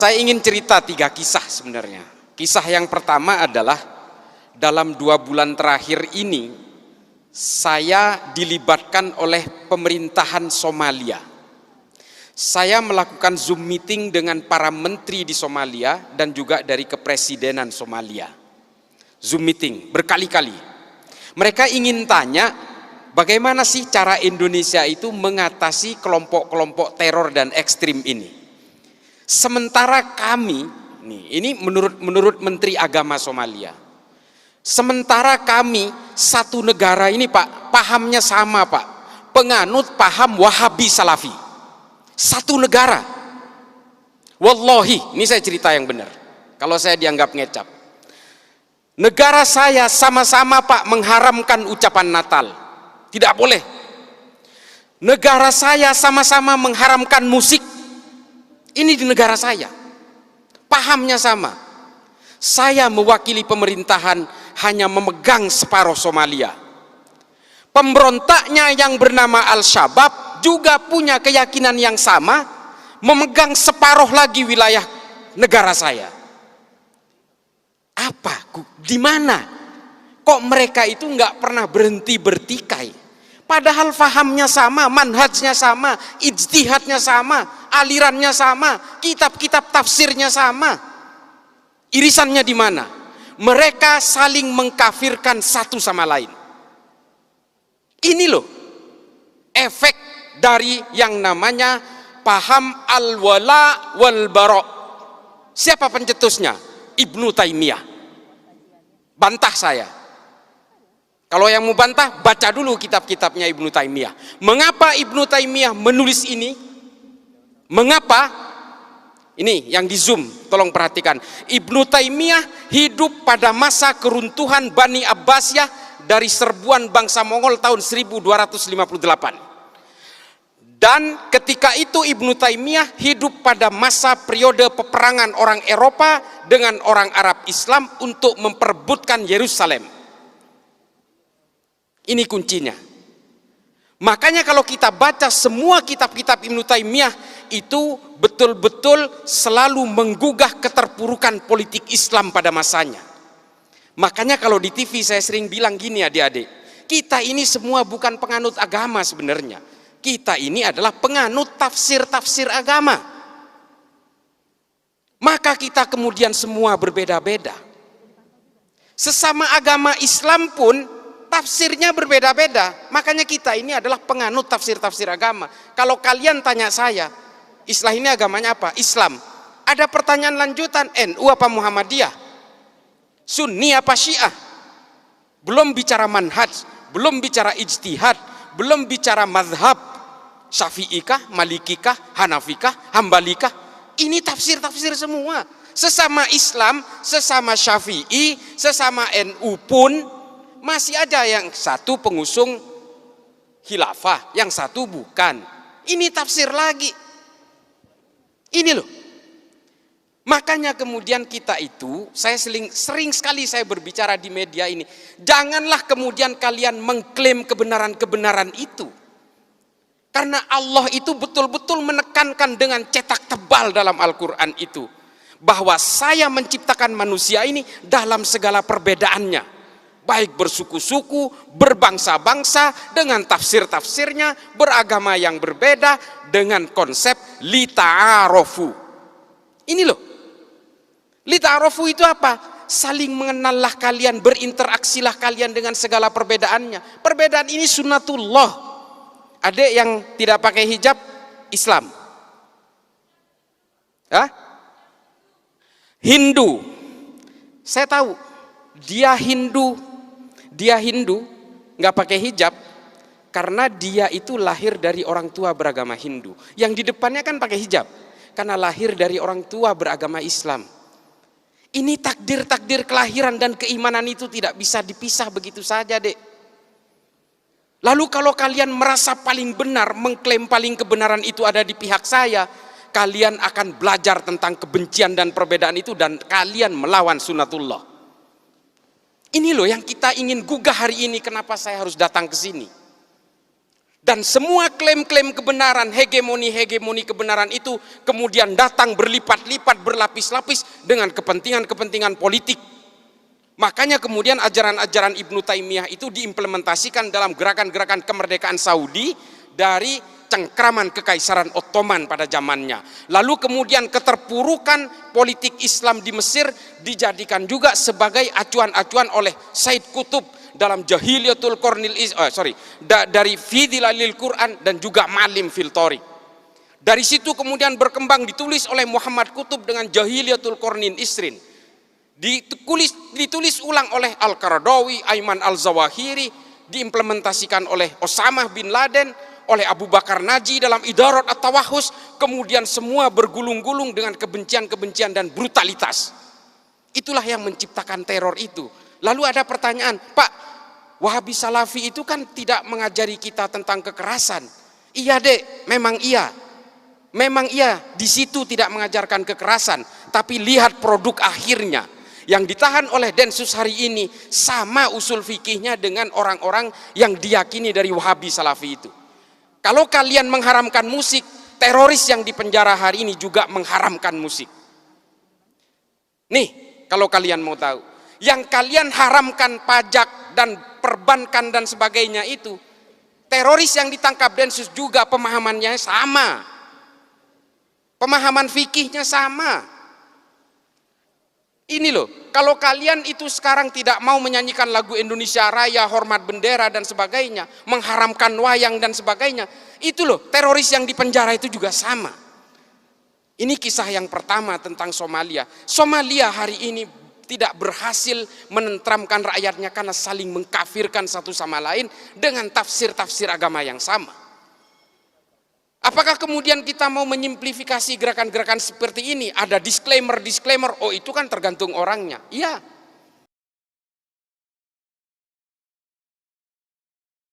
Saya ingin cerita 3 kisah sebenarnya. Kisah yang pertama adalah dalam 2 bulan terakhir ini saya dilibatkan oleh pemerintahan Somalia. Saya melakukan Zoom meeting dengan para menteri di Somalia dan juga dari kepresidenan Somalia. Zoom meeting berkali-kali. Mereka ingin tanya bagaimana sih cara Indonesia itu mengatasi kelompok-kelompok teror dan ekstrim ini. Sementara kami, ini menurut Menteri Agama Somalia, sementara kami satu negara ini Pak, pahamnya sama Pak, penganut paham Wahabi Salafi, satu negara. Wallahi, ini saya cerita yang benar, kalau saya dianggap ngecap. Negara saya sama-sama Pak mengharamkan ucapan Natal, tidak boleh. Negara saya sama-sama mengharamkan musik. Ini di negara saya, pahamnya sama. Saya mewakili pemerintahan hanya memegang separuh Somalia. Pemberontaknya yang bernama Al-Shabaab juga punya keyakinan yang sama, memegang separuh lagi wilayah negara saya. Apa? Di mana? Kok mereka itu nggak pernah berhenti bertikai? Padahal fahamnya sama, manhajnya sama, ijtihadnya sama, alirannya sama, kitab-kitab tafsirnya sama. Irisannya di mana? Mereka saling mengkafirkan satu sama lain. Ini loh efek dari yang namanya paham al-wala wal bara. Siapa pencetusnya? Ibnu Taimiyah. Bantah saya. Kalau yang mau bantah, baca dulu kitab-kitabnya Ibnu Taimiyah. Mengapa Ibnu Taimiyah menulis ini? Mengapa? Ini yang di Zoom, tolong perhatikan. Ibnu Taimiyah hidup pada masa keruntuhan Bani Abbasiyah dari serbuan bangsa Mongol tahun 1258. Dan ketika itu Ibnu Taimiyah hidup pada masa periode peperangan orang Eropa dengan orang Arab Islam untuk memperebutkan Yerusalem. Ini kuncinya. Makanya kalau kita baca semua kitab-kitab Ibnu Taimiyah itu betul-betul selalu menggugah keterpurukan politik Islam pada masanya. Makanya kalau di TV saya sering bilang gini adik-adik, kita ini semua bukan penganut agama sebenarnya. Kita ini adalah penganut tafsir-tafsir agama. Maka kita kemudian semua berbeda-beda. Sesama agama Islam pun tafsirnya berbeda-beda. Makanya kita ini adalah penganut tafsir-tafsir agama. Kalau kalian tanya saya, Islam ini agamanya apa? Islam. Ada pertanyaan lanjutan, NU apa Muhammadiyah? Sunni apa Syiah? Belum bicara manhaj, belum bicara ijtihad, belum bicara mazhab. Syafi'ikah, Malikikah, Hanafikah, Hambalikah? Ini tafsir-tafsir semua. Sesama Islam, sesama Syafi'i, sesama NU pun masih ada yang satu pengusung khilafah, yang satu bukan. Ini tafsir lagi. Ini loh. Makanya kemudian kita itu, saya sering sekali saya berbicara di media ini, janganlah kemudian kalian mengklaim kebenaran-kebenaran itu. Karena Allah itu betul-betul menekankan dengan cetak tebal dalam Al-Quran itu, bahwa saya menciptakan manusia ini dalam segala perbedaannya. Baik bersuku-suku, berbangsa-bangsa, dengan tafsir-tafsirnya, beragama yang berbeda, dengan konsep lita'arofu. Ini loh. Lita'arofu itu apa? Saling mengenallah kalian, berinteraksilah kalian dengan segala perbedaannya. Perbedaan ini sunnatullah. Adik yang tidak pakai hijab, Islam. Hah? Hindu. Saya tahu, dia Hindu nggak pakai hijab karena dia itu lahir dari orang tua beragama Hindu. Yang di depannya kan pakai hijab karena lahir dari orang tua beragama Islam. Ini takdir-takdir kelahiran dan keimanan itu tidak bisa dipisah begitu saja, Dek. Lalu kalau kalian merasa paling benar, mengklaim paling kebenaran itu ada di pihak saya, kalian akan belajar tentang kebencian dan perbedaan itu dan kalian melawan sunnatullah. Ini loh yang kita ingin gugah hari ini, kenapa saya harus datang ke sini. Dan semua klaim-klaim kebenaran, hegemoni kebenaran itu kemudian datang berlipat-lipat, berlapis-lapis dengan kepentingan-kepentingan politik. Makanya kemudian ajaran-ajaran Ibnu Taimiyah itu diimplementasikan dalam gerakan-gerakan kemerdekaan Saudi dari cengkraman Kekaisaran Ottoman pada zamannya. Lalu kemudian keterpurukan politik Islam di Mesir dijadikan juga sebagai acuan-acuan oleh Said Qutb dalam Jahiliyatul Qarnil dari Fidilalil Quran dan juga Malim fil Thariq. Dari situ kemudian berkembang, ditulis oleh Muhammad Qutb dengan Jahiliyatul Qarnin Isrin. Ditulis ulang oleh Al-Qaradawi, Ayman Al-Zawahiri, diimplementasikan oleh Osama bin Laden, oleh Abu Bakar Naji dalam Idarat At-Tawahus, kemudian semua bergulung-gulung dengan kebencian-kebencian dan brutalitas. Itulah yang menciptakan teror itu. Lalu ada pertanyaan, Pak, Wahabi Salafi itu kan tidak mengajari kita tentang kekerasan. Iya dek, memang iya. Memang iya, di situ tidak mengajarkan kekerasan, tapi lihat produk akhirnya. Yang ditahan oleh Densus hari ini sama usul fikihnya dengan orang-orang yang diyakini dari Wahabi Salafi itu. Kalau kalian mengharamkan musik, teroris yang di penjara hari ini juga mengharamkan musik. Nih, kalau kalian mau tahu, yang kalian haramkan pajak dan perbankan dan sebagainya itu, teroris yang ditangkap Densus juga pemahamannya sama. Pemahaman fikihnya sama. Ini loh, kalau kalian itu sekarang tidak mau menyanyikan lagu Indonesia Raya, hormat bendera dan sebagainya, mengharamkan wayang dan sebagainya, itu loh, teroris yang di penjara itu juga sama. Ini kisah yang pertama tentang Somalia. Somalia hari ini tidak berhasil menentramkan rakyatnya karena saling mengkafirkan satu sama lain dengan tafsir-tafsir agama yang sama. Apakah kemudian kita mau menyimplifikasi gerakan-gerakan seperti ini? Ada disclaimer, oh itu kan tergantung orangnya. Iya,